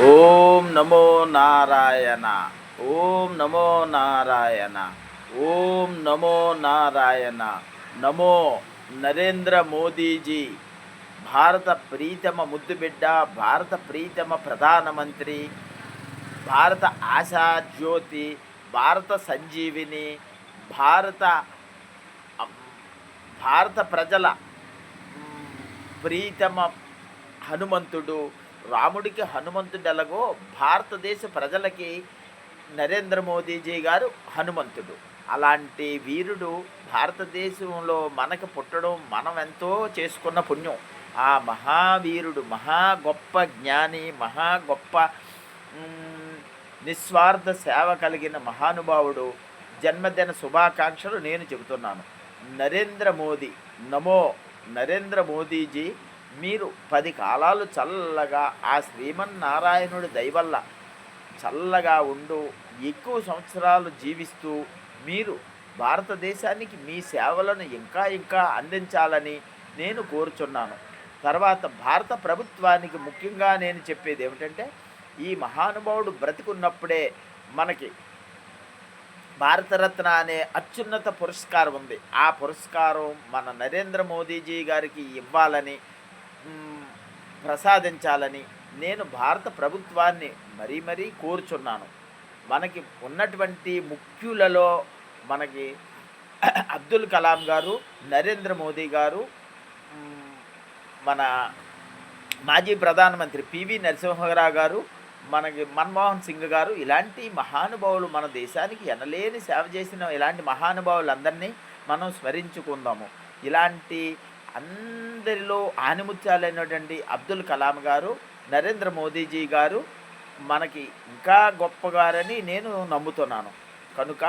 ఓం నమో నారాయణ. ఓం నమో నారాయణ. ఓం నమో నారాయణ. నమో నరేంద్ర మోదీజీ, భారత ప్రీతమ ముద్దుబిడ్డ, భారత ప్రీతమ ప్రధానమంత్రి, భారత ఆశాజ్యోతి, భారత సంజీవిని, భారత భారత ప్రజల ప్రీతమ హనుమంతుడు. రాముడికి హనుమంతుడు ఎలాగో భారతదేశ ప్రజలకి నరేంద్ర మోదీజీ గారు హనుమంతుడు. అలాంటి వీరుడు భారతదేశంలో మనకు పుట్టడం మనం ఎంతో చేసుకున్న పుణ్యం. ఆ మహావీరుడు, మహా గొప్ప జ్ఞాని, మహా గొప్ప నిస్వార్థ సేవ కలిగిన మహానుభావుడు జన్మదిన శుభాకాంక్షలు నేను చెబుతున్నాను. నరేంద్ర మోదీ, నమో నరేంద్ర మోదీజీ, మీరు 10 కాలాలు చల్లగా ఆ శ్రీమన్నారాయణుడి దయవల్ల చల్లగా ఉండు, ఎక్కువ సంవత్సరాలు జీవిస్తూ మీరు భారతదేశానికి మీ సేవలను ఇంకా ఇంకా అందించాలని నేను కోరుచున్నాను. తర్వాత భారత ప్రభుత్వానికి ముఖ్యంగా నేను చెప్పేది ఏమిటంటే, ఈ మహానుభావుడు బ్రతికున్నప్పుడే మనకి భారతరత్న అనే అత్యున్నత పురస్కారం ఉంది. ఆ పురస్కారం మన నరేంద్ర మోదీజీ గారికి ఇవ్వాలని, ప్రసాదించాలని నేను భారత ప్రభుత్వాన్ని మరీ మరీ కోరుచున్నాను. మనకి ఉన్నటువంటి ముఖ్యులలో మనకి అబ్దుల్ కలాం గారు, నరేంద్ర మోదీ గారు, మన మాజీ ప్రధానమంత్రి పివి నరసింహరావు గారు, మనకి మన్మోహన్ సింగ్ గారు, ఇలాంటి మహానుభావులు మన దేశానికి ఎనలేని సేవ చేసిన ఇలాంటి మహానుభావులందరినీ మనం స్మరించుకుందాము. ఇలాంటి అందరిలో ఆనిముత్యాలైనటువంటి అబ్దుల్ కలాం గారు, నరేంద్ర మోదీజీ గారు మనకి ఇంకా గొప్పగారని నేను నమ్ముతున్నాను. కనుక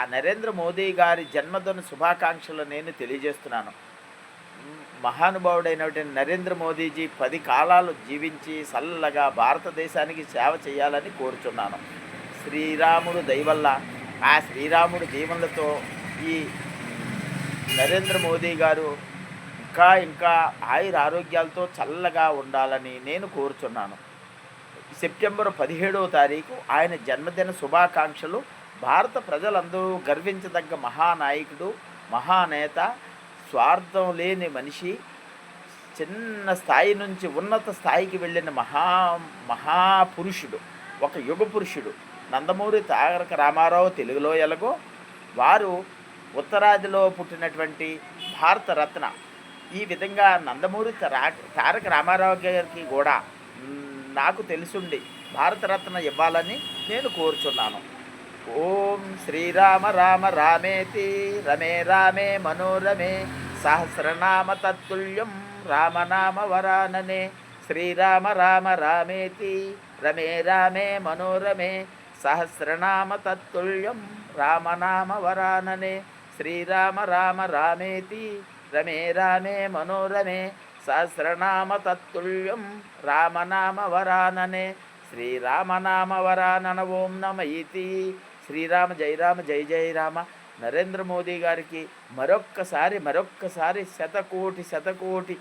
ఆ నరేంద్ర మోదీ గారి జన్మదిన శుభాకాంక్షలు నేను తెలియజేస్తున్నాను. మహానుభావుడైనటువంటి నరేంద్ర మోదీజీ 10 కాలాలు జీవించి చల్లగా భారతదేశానికి సేవ చేయాలని కోరుచున్నాను. శ్రీరాముడు దయవల్ల, ఆ శ్రీరాముడు దీవెనలతో ఈ నరేంద్ర మోదీ గారు ఇంకా ఇంకా ఆయుర ఆరోగ్యాలతో చల్లగా ఉండాలని నేను కోరుచున్నాను. సెప్టెంబర్ 17వ తారీఖు ఆయన జన్మదిన శుభాకాంక్షలు. భారత ప్రజలందరూ గర్వించదగ్గ మహానాయకుడు, మహానేత, స్వార్థం లేని మనిషి, చిన్న స్థాయి నుంచి ఉన్నత స్థాయికి వెళ్ళిన మహాపురుషుడు, ఒక యుగ పురుషుడు నందమూరి తారక రామారావు తెలుగులో ఎలాగో, వారు ఉత్తరాదిలో పుట్టినటువంటి భారతరత్న. ఈ విధంగా నందమూరి తారక రామారావు గారికి కూడా నాకు తెలుసుండి భారతరత్న ఇవ్వాలని నేను కోరుచున్నాను. ఓం శ్రీరామ రామ రామేతి రమే రామే మనోరమే సహస్రనామ తత్తుల్యం రామనామ వరాననే. శ్రీరామ రామ రామేతి రమే రామే మనోరమే సహస్రనామ తత్తుల్యం రామనామ వరాననే. శ్రీరామ రామ రామేతి రమే రామే మనోరమే సహస్రనామ తత్తుల్యం రామనామ వరాననే. శ్రీరామనామ వరానన ఓం నమ ఇతి. శ్రీరామ జై రామ జై జై రామ. నరేంద్ర మోదీ గారికి మరొక్కసారి శతకోటి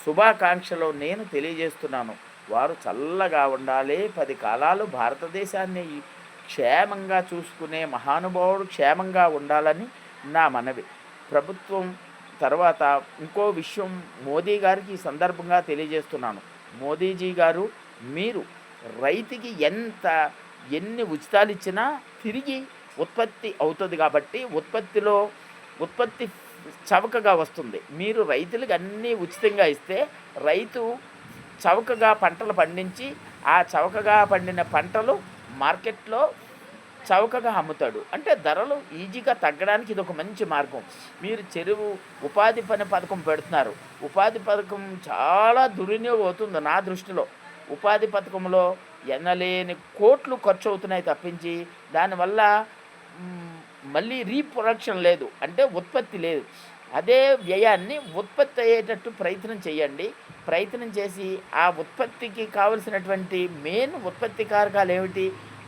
శుభాకాంక్షలు నేను తెలియజేస్తున్నాను. వారు చల్లగా ఉండాలి, 10 కాలాలు భారతదేశాన్ని క్షేమంగా చూసుకునే మహానుభావుడు క్షేమంగా ఉండాలని నా మనవి. ప్రభుత్వం తర్వాత ఇంకో విషయం మోదీ గారికి ఈ సందర్భంగా తెలియజేస్తున్నాను. మోదీజీ గారు, మీరు రైతుకి ఎన్ని ఉచితాలు ఇచ్చినా తిరిగి ఉత్పత్తి అవుతుంది కాబట్టి ఉత్పత్తి చవకగా వస్తుంది. మీరు రైతులకు అన్నీ ఉచితంగా ఇస్తే రైతు చవకగా పంటలు పండించి ఆ చవకగా పండిన పంటలు మార్కెట్లో చౌకగా అమ్ముతాడు. అంటే ధరలు ఈజీగా తగ్గడానికి ఇది ఒక మంచి మార్గం. మీరు చెరువు ఉపాధి పని పథకం పెడుతున్నారు. ఉపాధి పథకం చాలా దుర్వినియోగం అవుతుంది నా దృష్టిలో. ఉపాధి పథకంలో ఎనలేని కోట్లు ఖర్చు అవుతున్నాయి తప్పించి దానివల్ల మళ్ళీ రీప్రొడక్షన్ లేదు, అంటే ఉత్పత్తి లేదు. అదే వ్యయాన్ని ఉత్పత్తి అయ్యేటట్టు ప్రయత్నం చేయండి. ప్రయత్నం చేసి ఆ ఉత్పత్తికి కావలసినటువంటి మెయిన్ ఉత్పత్తి కారకాలు ఏమిటి?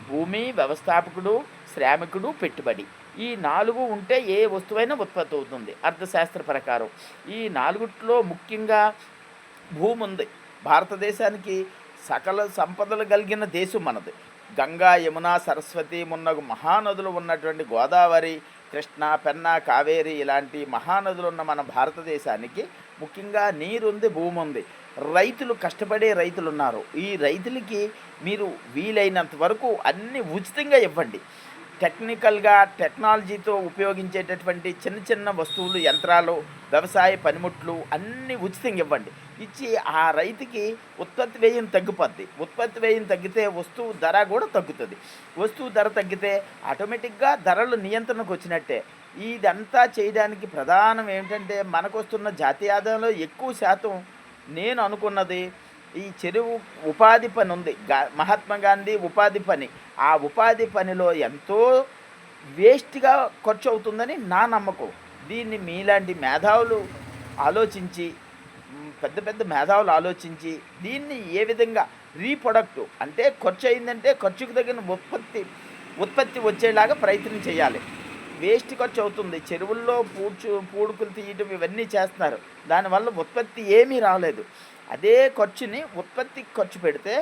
భూమి, వ్యవస్థాపకుడు, శ్రామికుడు, పెట్టుబడి. ఈ 4 ఉంటే ఏ వస్తువైనా ఉత్పత్తి అవుతుంది అర్థశాస్త్ర ప్రకారం. ఈ 4లో ముఖ్యంగా భూమి ఉంది. భారతదేశానికి సకల సంపదలు కలిగిన దేశం మనది. గంగా, యమున, సరస్వతి మున్నగు మహానదులు ఉన్నటువంటి గోదావరి, కృష్ణ, పెన్నా, కావేరి ఇలాంటి మహానదులు ఉన్న మన భారతదేశానికి ముఖ్యంగా నీరుంది, భూమి ఉంది. రైతులు, కష్టపడే రైతులు ఉన్నారు. ఈ రైతులకి మీరు వీలైనంత వరకు అన్నీ ఉచితంగా ఇవ్వండి. టెక్నికల్గా టెక్నాలజీతో ఉపయోగించేటటువంటి చిన్న చిన్న వస్తువులు, యంత్రాలు, వ్యవసాయ పనిముట్లు అన్నీ ఉచితంగా ఇవ్వండి. ఇచ్చి ఆ రైతుకి ఉత్పత్తి వ్యయం తగ్గిపోద్ది. ఉత్పత్తి వ్యయం తగ్గితే వస్తువు ధర కూడా తగ్గుతుంది. వస్తువు ధర తగ్గితే ఆటోమేటిక్గా ధరలు నియంత్రణకు వచ్చినట్టే. ఇదంతా చేయడానికి ప్రధానం ఏమిటంటే మనకు వస్తున్న జాతీయ ఆదాయంలో ఎక్కువ శాతం నేను అనుకున్నది ఈ చెరువు ఉపాధి పని ఉంది. మహాత్మా గాంధీ ఉపాధి పని. ఆ ఉపాధి పనిలో ఎంతో వేస్ట్గా ఖర్చు అవుతుందని నా నమ్మకం. దీన్ని మీలాంటి మేధావులు ఆలోచించి, పెద్ద పెద్ద మేధావులు ఆలోచించి దీన్ని ఏ విధంగా రీప్రొడక్ట్ అంటే ఖర్చు అయిందంటే ఖర్చుకు తగిన ఉత్పత్తి వచ్చేలాగా ప్రయత్నం చేయాలి. వేస్ట్ ఖర్చు అవుతుంది. చెరువుల్లో పూడుకులు తీయటం ఇవన్నీ చేస్తున్నారు. దానివల్ల ఉత్పత్తి ఏమీ రాలేదు. అదే ఖర్చుని ఉత్పత్తికి ఖర్చు పెడితే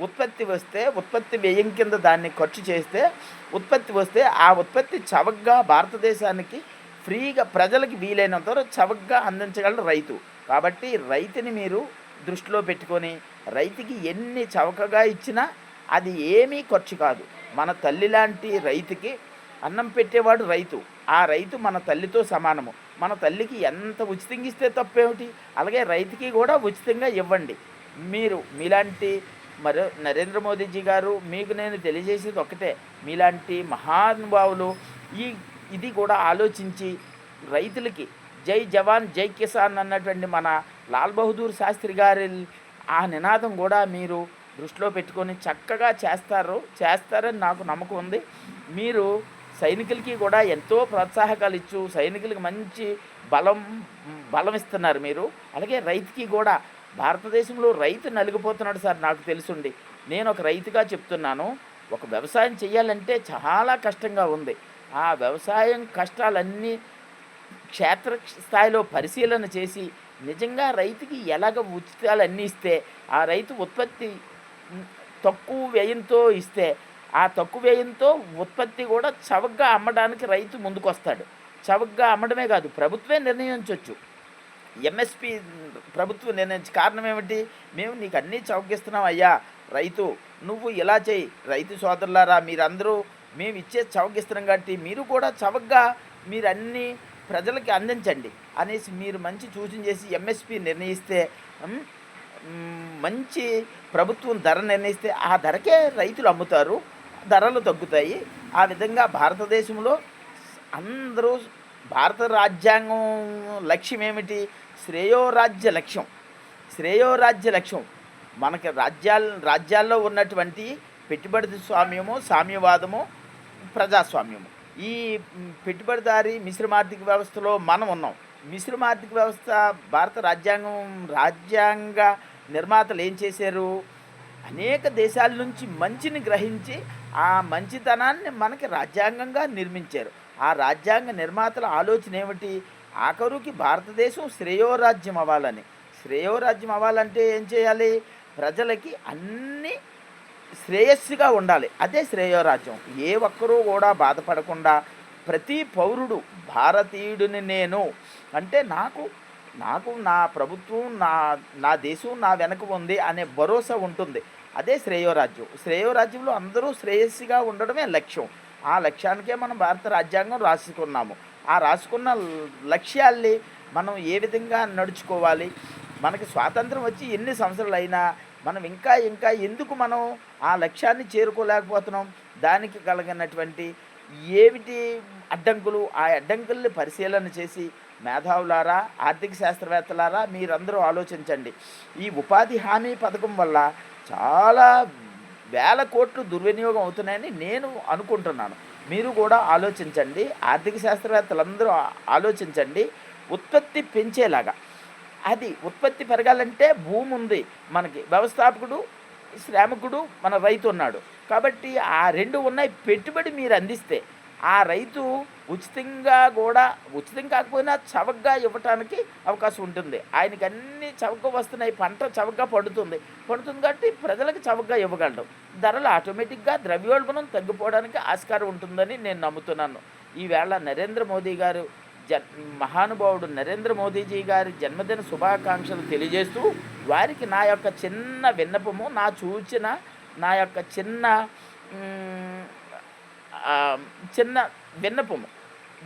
ఉత్పత్తి వస్తే, ఉత్పత్తి వ్యయం కింద దాన్ని ఖర్చు చేస్తే ఉత్పత్తి వస్తే ఆ ఉత్పత్తి చవకగా భారతదేశానికి ఫ్రీగా ప్రజలకు వీలైనంత వరకు చవకగా అందించగలరు రైతు. కాబట్టి రైతుని మీరు దృష్టిలో పెట్టుకొని రైతుకి ఎన్ని చవకగా ఇచ్చినా అది ఏమీ ఖర్చు కాదు. మన తల్లి లాంటి రైతుకి అన్నం పెట్టేవాడు రైతు. ఆ రైతు మన తల్లితో సమానము. మన తల్లికి ఎంత ఉచితంగా ఇస్తే తప్పేమిటి? అలాగే రైతుకి కూడా ఉచితంగా ఇవ్వండి. మీలాంటి నరేంద్ర మోదీజీ గారు, మీకు నేను తెలియజేసేది ఒకటే, మీలాంటి మహానుభావులు ఇది కూడా ఆలోచించి రైతులకి జై జవాన్ జై కిసాన్ అన్నటువంటి మన లాల్ బహదూర్ శాస్త్రి గారి ఆ నినాదం కూడా మీరు దృష్టిలో పెట్టుకొని చక్కగా చేస్తారని నాకు నమ్మకం ఉంది. మీరు సైనికులకి కూడా ఎంతో ప్రోత్సాహకాలు ఇచ్చు సైనికులకి మంచి బలం ఇస్తున్నారు మీరు. అలాగే రైతుకి కూడా భారతదేశంలో రైతు నలిగిపోతున్నాడు సార్. నాకు తెలుసుండి, నేను ఒక రైతుగా చెప్తున్నాను. ఒక వ్యవసాయం చేయాలంటే చాలా కష్టంగా ఉంది. ఆ వ్యవసాయం కష్టాలన్నీ క్షేత్ర స్థాయిలో పరిశీలన చేసి నిజంగా రైతుకి ఎలాగ ఉచితాలు అన్నీ ఇస్తే, ఆ రైతు ఉత్పత్తి తక్కువ వ్యయంతో ఇస్తే, ఆ తక్కువ వ్యయంతో ఉత్పత్తి కూడా చవకగా అమ్మడానికి రైతు ముందుకు వస్తాడు. చవకగా అమ్మడమే కాదు, ప్రభుత్వమే నిర్ణయించవచ్చు. ఎంఎస్పి ప్రభుత్వం నిర్ణయించి కారణం ఏమిటి? మేము నీకు అన్నీ చవకిస్తున్నాం అయ్యా రైతు, నువ్వు ఇలా చేయి. రైతు సోదరులారా, మీరందరూ మేము ఇచ్చే చవకిస్తున్నాం కాబట్టి మీరు కూడా చవకగా మీరు అన్నీ ప్రజలకి అందించండి అనేసి మీరు మంచి సూచన చేసి ఎంఎస్పి నిర్ణయిస్తే, మంచి ప్రభుత్వం ధర నిర్ణయిస్తే ఆ ధరకే రైతులు అమ్ముతారు, ధరలు తగ్గుతాయి. ఆ విధంగా భారతదేశంలో అందరూ భారత రాజ్యాంగం లక్ష్యం ఏమిటి? శ్రేయోరాజ్య లక్ష్యం. శ్రేయోరాజ్య లక్ష్యం మనకి రాజ్యాల్లో ఉన్నటువంటి పెట్టుబడి స్వామ్యము, సామ్యవాదము, ప్రజాస్వామ్యము. ఈ పెట్టుబడిదారీ మిశ్రమార్థిక వ్యవస్థలో మనం ఉన్నాం. మిశ్రమార్థిక వ్యవస్థ భారత రాజ్యాంగ నిర్మాతలు ఏం చేశారు? అనేక దేశాల నుంచి మంచిని గ్రహించి ఆ మంచితనాన్ని మనకి రాజ్యాంగంగా నిర్మించారు. ఆ రాజ్యాంగ నిర్మాతల ఆలోచన ఏమిటి? ఆఖరుకి భారతదేశం శ్రేయోరాజ్యం అవ్వాలని. శ్రేయోరాజ్యం అవ్వాలంటే ఏం చేయాలి? ప్రజలకి అన్నీ శ్రేయస్సుగా ఉండాలి. అదే శ్రేయోరాజ్యం. ఏ ఒక్కరూ కూడా బాధపడకుండా ప్రతి పౌరుడు భారతీయుడిని నేను అంటే నాకు నా ప్రభుత్వం, నా దేశం నా వెనక ఉంది అనే భరోసా ఉంటుంది. అదే శ్రేయోరాజ్యం. శ్రేయోరాజ్యంలో అందరూ శ్రేయస్సుగా ఉండడమే లక్ష్యం. ఆ లక్ష్యానికే మనం భారత రాజ్యాంగం రాసుకున్నాము. ఆ రాసుకున్న లక్ష్యాల్ని మనం ఏ విధంగా నడుచుకోవాలి? మనకి స్వాతంత్రం వచ్చి ఎన్ని సంవత్సరాలు అయినా మనం ఇంకా ఎందుకు మనం ఆ లక్ష్యాన్ని చేరుకోలేకపోతున్నాం? దానికి కలిగినటువంటి ఏమిటి అడ్డంకులు? ఆ అడ్డంకుల్ని పరిశీలన చేసి మేధావులారా, ఆర్థిక శాస్త్రవేత్తలారా మీరందరూ ఆలోచించండి. ఈ ఉపాధి హామీ పథకం వల్ల చాలా వేల కోట్లు దుర్వినియోగం అవుతున్నాయని నేను అనుకుంటున్నాను. మీరు కూడా ఆలోచించండి. ఆర్థిక శాస్త్రవేత్తలందరూ ఆలోచించండి. ఉత్పత్తి పెంచేలాగా. అది ఉత్పత్తి పెరగాలంటే భూమి ఉంది మనకి, వ్యవస్థాపకుడు, శ్రామికుడు, మన రైతు ఉన్నాడు. కాబట్టి ఆ రెండు ఉన్నాయి. పెట్టుబడి మీరు అందిస్తే ఆ రైతు ఉచితంగా కూడా, ఉచితం కాకపోయినా చవకగా ఇవ్వటానికి అవకాశం ఉంటుంది. ఆయనకి అన్నీ చవకగా వస్తున్నాయి, పంట చవకగా పండుతుంది కాబట్టి ప్రజలకు చవకగా ఇవ్వగలడు. ధరలు ఆటోమేటిక్గా ద్రవ్యోల్బణం తగ్గిపోవడానికి ఆస్కారం ఉంటుందని నేను నమ్ముతున్నాను. ఈవేళ నరేంద్ర మోదీ గారు మహానుభావుడు నరేంద్ర మోదీజీ గారి జన్మదిన శుభాకాంక్షలు తెలియజేస్తూ, వారికి నా యొక్క చిన్న విన్నపము, నా యొక్క చిన్న విన్నపము,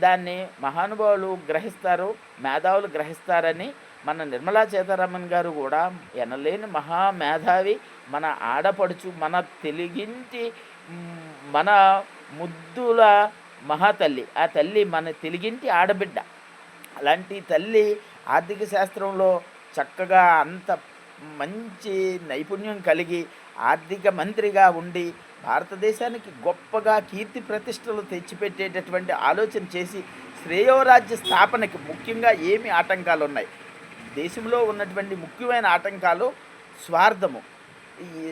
దాన్ని మహానుభావులు గ్రహిస్తారు, మేధావులు గ్రహిస్తారని మన నిర్మలా సీతారామన్ గారు కూడా ఎనలేని మహామేధావి, మన ఆడపడుచు, మన తెలుగింటి మన ముద్దుల మహాతల్లి. ఆ తల్లి మన తెలుగింటి ఆడబిడ్డ. అలాంటి తల్లి ఆర్థిక శాస్త్రంలో చక్కగా అంత మంచి నైపుణ్యం కలిగి ఆర్థిక మంత్రిగా ఉండి భారతదేశానికి గొప్పగా కీర్తి ప్రతిష్టలు తెచ్చిపెట్టేటటువంటి ఆలోచన చేసి శ్రేయోరాజ్య స్థాపనకి ముఖ్యంగా ఏమి ఆటంకాలు ఉన్నాయి? దేశంలో ఉన్నటువంటి ముఖ్యమైన ఆటంకాలు స్వార్థము. ఈ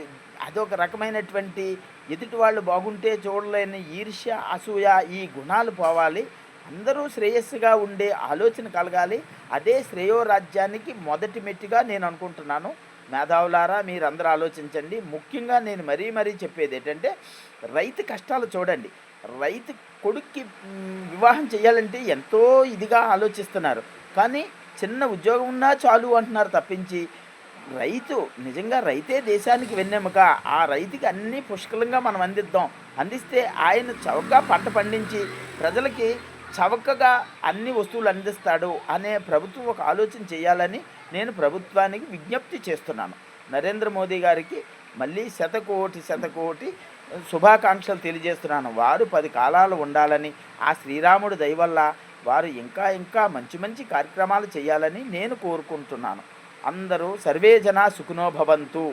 అదొక రకమైనటువంటి ఎదుటి వాళ్ళు బాగుంటే చూడలేని ఈర్ష్య, అసూయ, ఈ గుణాలు పోవాలి. అందరూ శ్రేయస్సుగా ఉండే ఆలోచన కలగాలి. అదే శ్రేయోరాజ్యానికి మొదటి మెట్టుగా నేను అనుకుంటున్నాను. మేధావులారా, మీరందరూ ఆలోచించండి. ముఖ్యంగా నేను మరీ చెప్పేది ఏంటంటే, రైతు కష్టాలు చూడండి. రైతు కొడుక్కి వివాహం చేయాలంటే ఎంతో ఇదిగా ఆలోచిస్తున్నారు. కానీ చిన్న ఉద్యోగం ఉన్నా చాలు అంటున్నారు తప్పించి, రైతు నిజంగా రైతే దేశానికి వెన్నెముక. ఆ రైతుకి అన్నీ పుష్కలంగా మనం అందిస్తే ఆయన చౌకగా పంట పండించి ప్రజలకి చవకగా అన్ని వస్తువులు అందిస్తాడు అనే ప్రభుత్వం ఒక ఆలోచన చేయాలని నేను ప్రభుత్వానికి విజ్ఞప్తి చేస్తున్నాను. నరేంద్ర మోదీ గారికి మళ్ళీ శతకోటి శుభాకాంక్షలు తెలియజేస్తున్నాను. వారు 10 కాలాలు ఉండాలని, ఆ శ్రీరాముడి దయ వల్ల వారు ఇంకా మంచి కార్యక్రమాలు చేయాలని నేను కోరుకుంటున్నాను. అందరూ సర్వే జనా సుఖినో భవంతు.